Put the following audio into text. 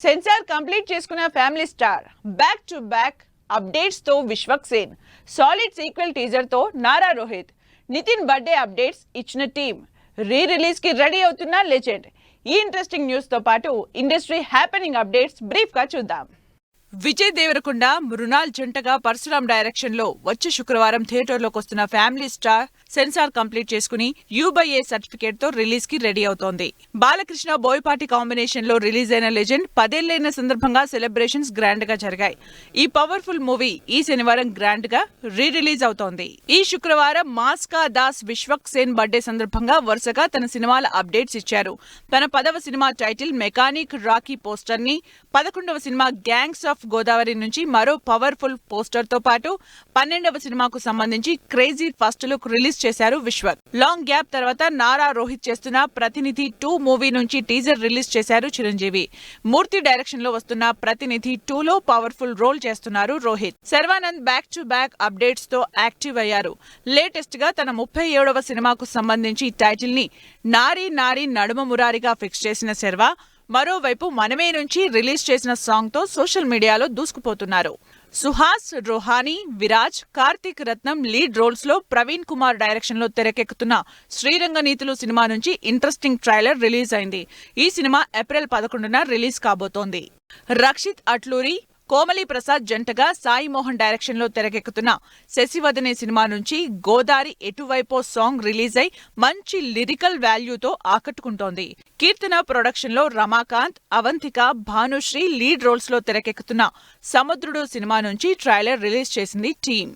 Censor complete చేసుకున్న family star back to back updates తో Vishwak Sen, solid sequel teaser తో Nara Rohit, Nithin birthday updates ఇచ్చిన team, release కి రెడీ అవుతున్న లెజెండ్. ఈ ఇంట్రెస్టింగ్ న్యూస్ తో పాటు ఇండస్ట్రీ హ్యాపెనింగ్ అప్డేట్స్ బ్రీఫ్ గా చూద్దాం. విజయ్ దేవరకొండ, మృణాల్ జంటగా పరశురామ్ డైరెక్షన్ లో వచ్చే శుక్రవారం థియేటర్లోకి వస్తున్న ఫ్యామిలీ స్టార్ సెన్సార్ కంప్లీట్ చేసుకుని U/A సర్టిఫికేట్ తో రిలీజ్ కి రెడీ అవుతోంది. బాలకృష్ణ బోయపాటి కాంబినేషన్ లో రిలీజ్ అయిన లెజెండ్ 10 ఏళ్లైన సందర్భంగా సెలబ్రేషన్స్ గ్రాండ్ గా జరిగాయి. ఈ పవర్ఫుల్ మూవీ ఈ శనివారం గ్రాండ్ గా రిలీజ్ అవుతోంది. ఈ శుక్రవారం మాస్కా దాస్ విశ్వక్ సేన్ బర్త్డే సందర్భంగా వరుసగా తన సినిమాల అప్డేట్స్ ఇచ్చారు. తన 10వ cinema title mechanic Rocky poster ని, 11వ సినిమా గ్యాంగ్స్ ఆఫ్ గోదావరి నుంచి మరో పవర్ఫుల్ పోస్టర్ తో పాటు 12వ సినిమాకు సంబంధించి క్రేజీ ఫస్ట్ లుక్ రిలీజ్ చేశారు విశ్వక్. లాంగ్ గ్యాప్ తర్వాత నారా రోహిత్ చేస్తున్న ప్రతినిధి 2 మూవీ నుంచి టీజర్ రిలీజ్ చేశారు చిరంజీవి. మూర్తి డైరెక్షన్ లో వస్తున్న ప్రతినిధి 2 లో పవర్ఫుల్ రోల్ చేస్తున్నారు Rohit. Sharwanand back to back updates తో యాక్టివ్ అయ్యారు. లేటెస్ట్ గా తన 37వ సినిమాకు సంబంధించి టైటిల్ ని నారీ నారీ నడుమ మురారిగా ఫిక్స్ చేసిన శర్వా మరోవైపు మనమే నుంచి రిలీజ్ చేసిన సాంగ్ తో సోషల్ మీడియాలో దూసుకుపోతున్నారు. సుహాస్, రోహానీ, విరాజ్, కార్తీక్ రత్నం లీడ్ రోల్స్ లో ప్రవీణ్ కుమార్ డైరెక్షన్ లో తెరకెక్కుతున్న శ్రీరంగనీతులు సినిమా నుంచి ఇంట్రెస్టింగ్ ట్రైలర్ రిలీజ్ అయింది. ఈ సినిమా ఏప్రిల్ 11న రిలీజ్ కాబోతోంది. రక్షిత్ అట్లూరి, కోమలి ప్రసాద్ జంటగా సాయి మోహన్ డైరెక్షన్ లో తెరకెక్కుతున్న శశివదనే సినిమా నుంచి గోదారి ఎటువైపో సాంగ్ రిలీజ్ అయి మంచి లిరికల్ వాల్యూతో ఆకట్టుకుంటోంది. కీర్తన ప్రొడక్షన్ లో రమాకాంత్, అవంతిక, భానుశ్రీ లీడ్ రోల్స్ లో తెరకెక్కుతున్న సముద్రుడు సినిమా నుంచి ట్రైలర్ రిలీజ్ చేసింది టీం.